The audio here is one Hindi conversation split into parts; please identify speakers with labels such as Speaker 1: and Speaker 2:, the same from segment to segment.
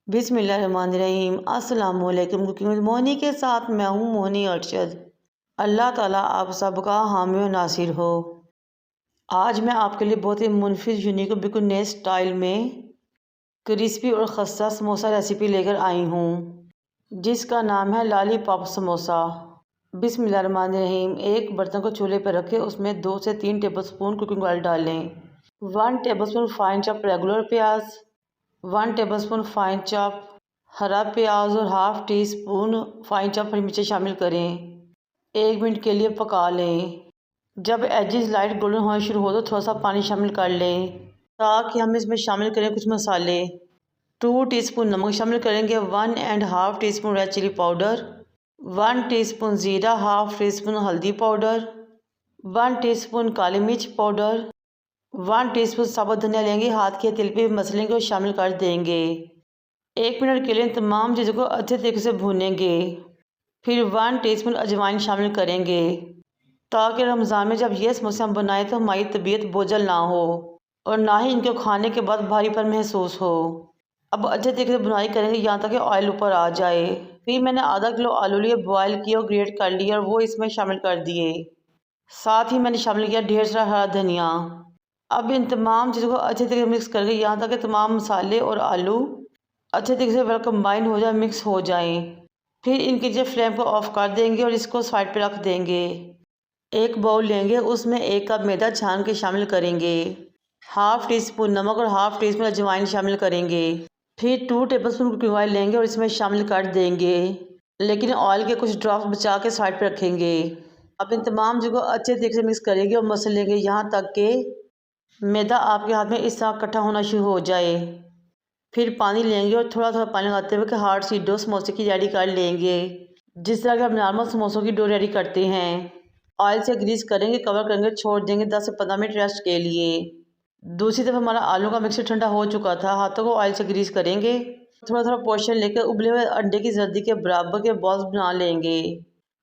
Speaker 1: बिस्मिल्लाहिर्रहमानिर्रहीम। अस्सलाम वालेकुम। कुकिंग विद मोहनी के साथ मैं हूँ मोहनी अरशद। अल्लाह ताला आप सबका हामी और नासिर हो। आज मैं आपके लिए बहुत ही मुनफिज यूनिक और बिल्कुल नए स्टाइल में क्रिस्पी और खस्ता समोसा रेसिपी लेकर आई हूँ, जिसका नाम है लॉलीपॉप समोसा। बिस्मिल्लाहिर्रहमानिर्रहीम। एक बर्तन को चूल्हे पर रखें, उसमें 2 से 3 टेबलस्पून कुकिंग ऑयल डालें। 1 टेबलस्पून फाइन चॉप रेगुलर प्याज, 1 टेबलस्पून फाइन चॉप हरा प्याज और half teaspoon fine chop हरी मिर्ची शामिल करें। 1 मिनट के लिए पका लें। जब एजेस लाइट गोल्डन होना शुरू हो तो थोड़ा सा पानी शामिल कर लें, ताकि हम इसमें शामिल करें कुछ मसाले। 2 टीस्पून नमक शामिल करेंगे, 1 and half teaspoon red chilli powder, 1 teaspoon ज़ीरा, हाफ टी स्पून हल्दी पाउडर, 1 टीस्पून काली मिर्च पाउडर, 1 टीस्पून साबुत धनिया लेंगे, हाथ के तिल पे मसलेंगे और शामिल कर देंगे। 1 मिनट के लिए तमाम चीज़ों को अच्छे तरीके से भूनेंगे। फिर 1 टीस्पून अजवाइन शामिल करेंगे, ताकि रमज़ान में जब ये समोसे हम बनाएं तो हमारी तबीयत बोझल ना हो और ना ही इनको खाने के बाद भारीपन महसूस हो। अब अच्छे तरीके से बुनाई करेंगे यहाँ तक कि ऑयल ऊपर आ जाए। फिर मैंने आधा किलो आलू लिए, बॉयल किए और ग्रेट कर लिए और वो इसमें शामिल कर दिए। साथ ही मैंने शामिल किया ढेर सारा हरा धनिया। अब इन तमाम चीज़ों को अच्छे तरीके से मिक्स करके यहाँ तक कि तमाम मसाले और आलू अच्छे तरीके से वेल कंबाइन हो जाए, मिक्स हो जाएं। फिर इनकी जो फ्लेम को ऑफ कर देंगे और इसको साइड पे रख देंगे। एक बाउल लेंगे, उसमें 1 कप मैदा छान के शामिल करेंगे, हाफ टी स्पून नमक और हाफ टी स्पून अजवाइन शामिल करेंगे। फिर 2 टेबलस्पून कुकिंग ऑयल लेंगे और इसमें शामिल कर देंगे, लेकिन ऑयल के कुछ ड्रॉप्स बचा के साइड पर रखेंगे। अब इन तमाम चीज़ों को अच्छे तरीके से मिक्स करेंगे और मसल लेंगे यहाँ तक कि मैदा आपके हाथ में इस तरह इकट्ठा होना शुरू हो जाए। फिर पानी लेंगे और थोड़ा थोड़ा पानी लगाते हुए कि हार्ड सी डो समोसे की रेडी कर लेंगे, जिस तरह के हम नॉर्मल समोसों की डो रेडी करते हैं। ऑयल से ग्रीस करेंगे, कवर करेंगे, छोड़ देंगे 10 से 15 मिनट रेस्ट के लिए। दूसरी तरफ हमारा आलू का मिक्सचर ठंडा हो चुका था, हाथों को ऑयल से ग्रीस करेंगे, थोड़ा थोड़ा पोर्शन लेकर उबले हुए अंडे की जर्दी के बराबर के बॉल्स बना लेंगे।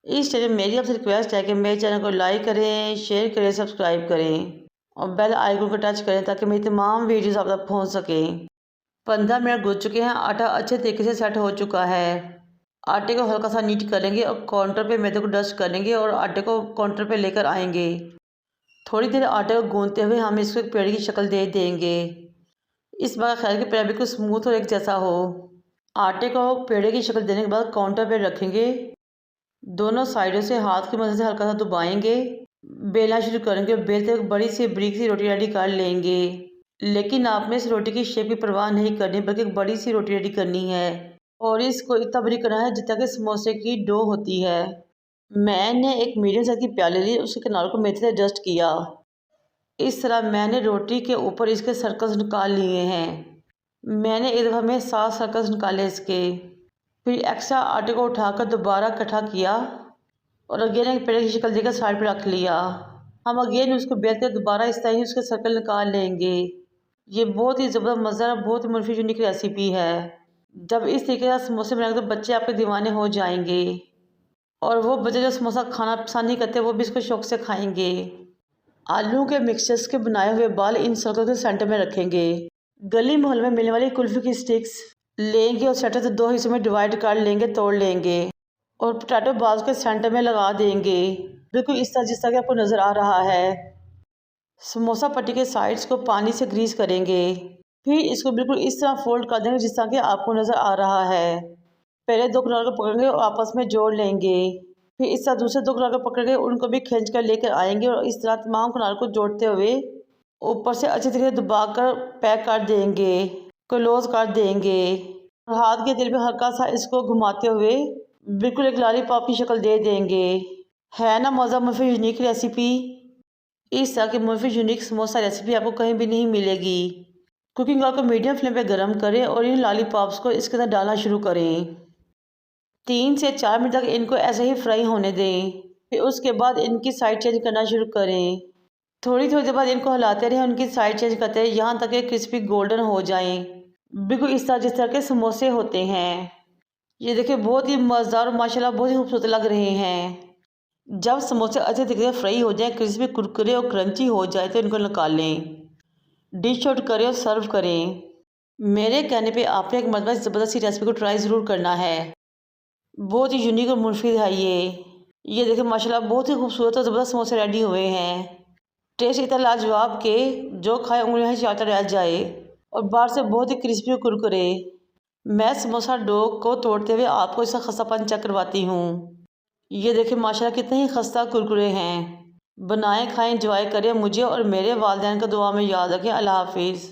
Speaker 1: इस चैनल में मेरी आपसे रिक्वेस्ट है कि मेरे चैनल को लाइक करें, शेयर करें, सब्सक्राइब करें और बेल आइकन को टच करें ताकि मेरी तमाम वीडियोस आप तक पहुंच सकें। 15 मिनट गुजर चुके हैं, आटा अच्छे तरीके से सेट हो चुका है। आटे को हल्का सा नीट करेंगे और काउंटर पे मैदे को डस्ट करेंगे और आटे को काउंटर पे लेकर आएंगे। थोड़ी देर आटे को गूंदते हुए हम इसको एक पेड़ की शक्ल दे देंगे। इस बार ख्याल कि पेड़ बिल्कुल स्मूथ और एक जैसा हो। आटे को पेड़े की शक्ल देने के बाद काउंटर पर रखेंगे, दोनों साइडों से हाथ की मदद से हल्का सा दबाएंगे, बेलना शुरू करेंगे। बेलते एक बड़ी सी ब्रिक सी रोटी रेडी कर लेंगे, लेकिन आपने इस रोटी की शेप की परवाह नहीं करनी, बल्कि एक बड़ी सी रोटी रेडी करनी है और इसको इतना बड़ी करना है जितना कि समोसे की डो होती है। मैंने एक मीडियम साइज की प्याली ली, उसके किनारों को मेथी से डस्ट किया। इस तरह मैंने रोटी के ऊपर इसके सर्कल्स निकाल लिए हैं। मैंने एक दफ़ा में 7 सर्कल्स निकाले इसके। फिर एक्स्ट्रा आटे को उठाकर दोबारा इकट्ठा किया और अगेन एक पेड़ की शक्ल देकर साइड पर रख लिया। हम अगेन उसको बेल कर दोबारा इस तरह ही उसके सर्कल निकाल लेंगे। ये बहुत ही ज़बरदस्त मज़ेदार, बहुत ही मुनफिज यूनिक रेसिपी है। जब इस तरीके से समोसे बनाएंगे तो बच्चे आपके दीवाने हो जाएंगे और वो बच्चे जो समोसा खाना पसंद नहीं करते वो भी इसको शौक से खाएंगे। आलू के मिक्सचर्स के बनाए हुए बाल इन सर्कल के सेंटर में रखेंगे। गली मोहल्ले में मिलने वाली कुल्फी की स्टिक्स लेंगे और सेंटर से 2 हिस्सों में डिवाइड कर लेंगे, तोड़ लेंगे और पोटैटो बाल्स के सेंटर में लगा देंगे, बिल्कुल इस तरह जिस तरह कि आपको नज़र आ रहा है। समोसा पट्टी के साइड्स को पानी से ग्रीस करेंगे, फिर इसको बिल्कुल इस तरह फोल्ड कर देंगे जिस तरह कि आपको नज़र आ रहा है। पहले 2 किनारों को पकड़ेंगे और आपस में जोड़ लेंगे, फिर इस तरह दूसरे 2 किनारों को पकड़ेंगे, उनको भी खींच कर लेकर आएंगे और इस तरह तमाम किनारों को जोड़ते हुए ऊपर से अच्छे तरीके से दबा कर पैक कर देंगे, क्लोज कर देंगे और हाथ के तिल पे हल्का सा इसको घुमाते हुए बिल्कुल एक लॉलीपॉप की शक्ल दे देंगे। है ना मज़ा, मुझे यूनिक रेसिपी। इस तरह की मुनफिज यूनिक समोसा रेसिपी आपको कहीं भी नहीं मिलेगी। कुकिंग ऑयल को मीडियम फ्लेम पे गरम करें और इन लॉलीपॉप्स को इसके अंदर डालना शुरू करें। 3 से 4 मिनट तक इनको ऐसे ही फ्राई होने दें। फिर उसके बाद इनकी साइड चेंज करना शुरू करें। थोड़ी थोड़ी देर बाद इनको हिलाते रहें, उनकी साइड चेंज करते रहें यहाँ तक कि क्रिस्पी गोल्डन हो जाएं, बिल्कुल इस तरह जिस तरह के समोसे होते हैं। ये देखिए बहुत ही मज़ेदार और माशाल्लाह बहुत ही खूबसूरत लग रहे हैं। जब समोसे अच्छे तरीके से फ्राई हो जाए, क्रिस्पी कुरकुरे और क्रंची हो जाए तो इनको निकाल लें, डिश आउट करें और सर्व करें। मेरे कहने पे आपने एक मरतबा ज़बरदस्ती रेसिपी को ट्राई ज़रूर करना है। बहुत ही यूनिक और मुफीद है ये देखिए माशाल्लाह बहुत ही खूबसूरत और ज़बरदस्त समोसे रेडी हुए हैं। टेस्ट इतना लाजवाब के जो खाए उंगलियां चाटता रह जाए और बाहर से बहुत ही क्रिस्पी और कुरकुरे। मैं समोसा डो को तोड़ते हुए आपको इसका खस्तापन चेक करवाती हूँ। ये देखिए माशाल्लाह कितने ही खस्ता कुरकुरे हैं। बनाएं खाएं एंजॉय करें, मुझे और मेरे वालिदैन को दुआ में याद रखें। अल्लाह हाफिज़।